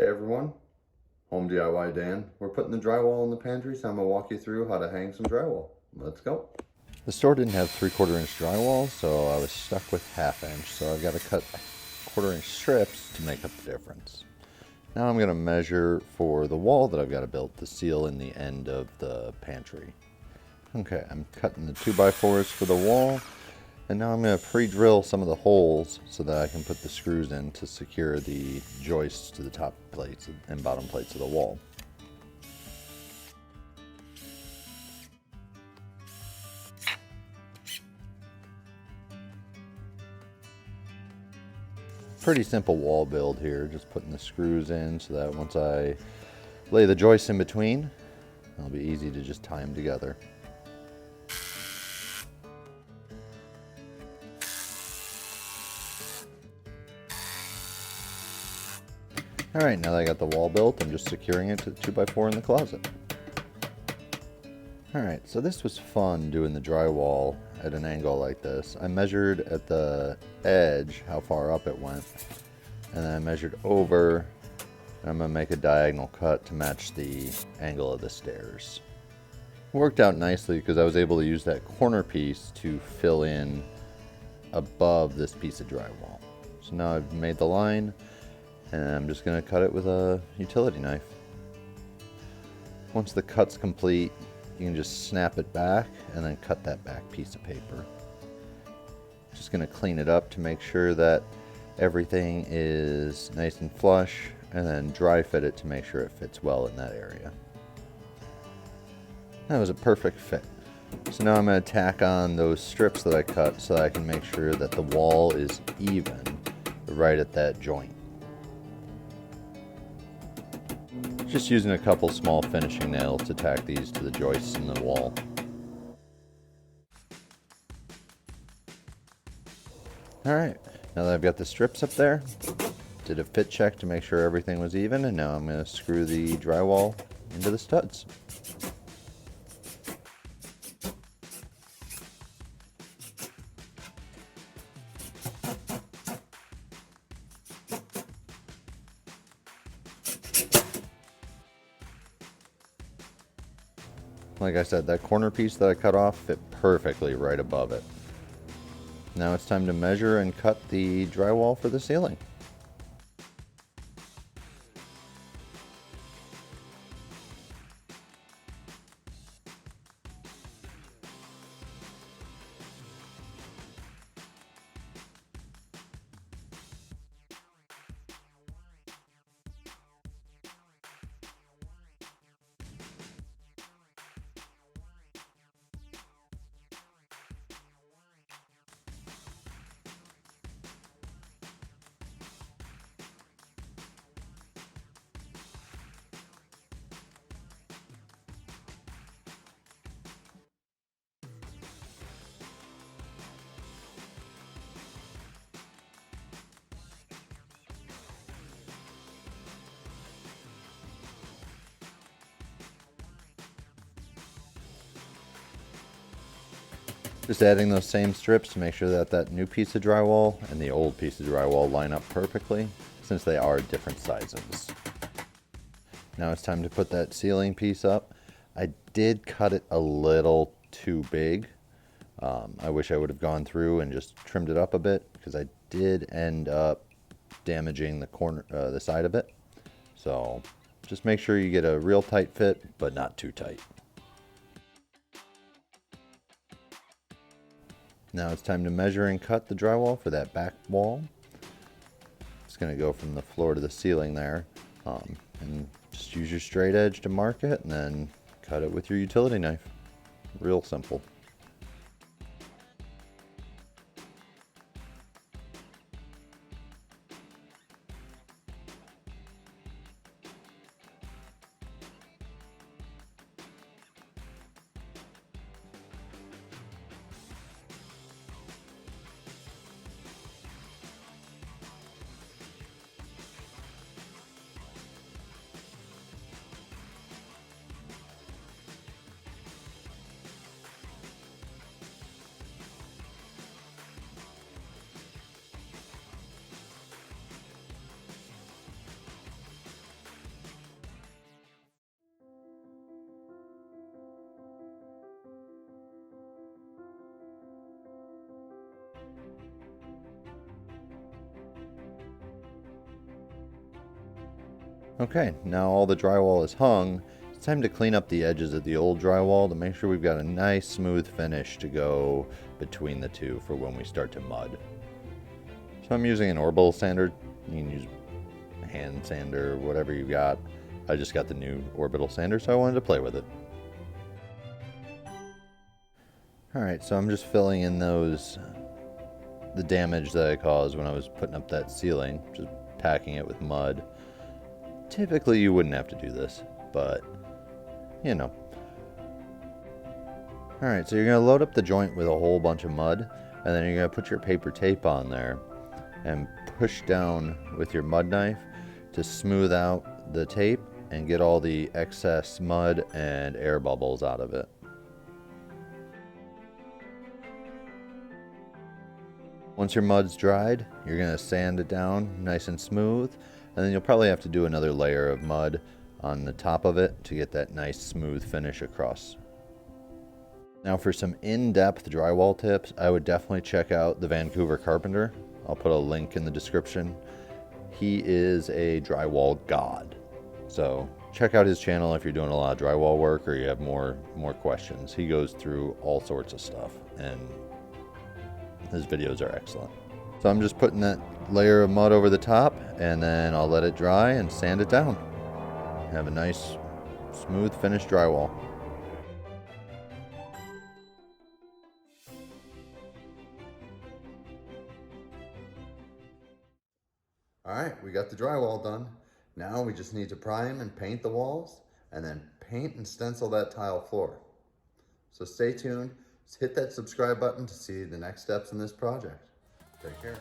Hey everyone, Home DIY Dan. We're putting the drywall in the pantry, so I'm going to walk you through how to hang some drywall. Let's go. The store didn't have 3/4 inch drywall, so I was stuck with 1/2 inch, so I've got to cut 1/4 inch strips to make up the difference. Now I'm going to measure for the wall that I've got to build to seal in the end of the pantry. Okay, I'm cutting the 2x4s for the wall. And now I'm going to pre-drill some of the holes so that I can put the screws in to secure the joists to the top plates and bottom plates of the wall. Pretty simple wall build here, just putting the screws in so that once I lay the joists in between, it'll be easy to just tie them together. Alright, now that I got the wall built, I'm just securing it to the 2x4 in the closet. Alright, so this was fun doing the drywall at an angle like this. I measured at the edge how far up it went, and then I measured over. I'm going to make a diagonal cut to match the angle of the stairs. It worked out nicely because I was able to use that corner piece to fill in above this piece of drywall. So now I've made the line, and I'm just going to cut it with a utility knife. Once the cut's complete, you can just snap it back and then cut that back piece of paper. Just going to clean it up to make sure that everything is nice and flush, and then dry fit it to make sure it fits well in that area. That was a perfect fit. So now I'm going to tack on those strips that I cut so that I can make sure that the wall is even right at that joint. Just using a couple small finishing nails to tack these to the joists in the wall. Alright, now that I've got the strips up there, did a fit check to make sure everything was even, and now I'm going to screw the drywall into the studs. Like I said, that corner piece that I cut off fit perfectly right above it. Now it's time to measure and cut the drywall for the ceiling. Just adding those same strips to make sure that that new piece of drywall and the old piece of drywall line up perfectly, since they are different sizes. Now it's time to put that ceiling piece up. I did cut it a little too big. I wish I would have gone through and just trimmed it up a bit, because I did end up damaging the corner, the side of it. So just make sure you get a real tight fit, but not too tight. Now it's time to measure and cut the drywall for that back wall. It's going to go from the floor to the ceiling there. And just use your straight edge to mark it, and then cut it with your utility knife. Real simple. Okay, now all the drywall is hung. It's time to clean up the edges of the old drywall to make sure we've got a nice smooth finish to go between the two for when we start to mud. So I'm using an Orbital sander. You can use hand sander, whatever you got. I just got the new Orbital sander, so I wanted to play with it. Alright, so I'm just filling in the damage that I caused when I was putting up that ceiling, just packing it with mud. Typically you wouldn't have to do this, but you know. Alright, so you're going to load up the joint with a whole bunch of mud, and then you're going to put your paper tape on there and push down with your mud knife to smooth out the tape and get all the excess mud and air bubbles out of it. Once your mud's dried, you're going to sand it down nice and smooth, and then you'll probably have to do another layer of mud on the top of it to get that nice smooth finish across. Now for some in-depth drywall tips, I would definitely check out the Vancouver Carpenter. I'll put a link in the description. He is a drywall god. So check out his channel if you're doing a lot of drywall work or you have more questions. He goes through all sorts of stuff and his videos are excellent. So I'm just putting that layer of mud over the top and then I'll let it dry and sand it down. Have a nice smooth finished drywall. Alright, we got the drywall done. Now we just need to prime and paint the walls and then paint and stencil that tile floor. So stay tuned, just hit that subscribe button to see the next steps in this project. Take care.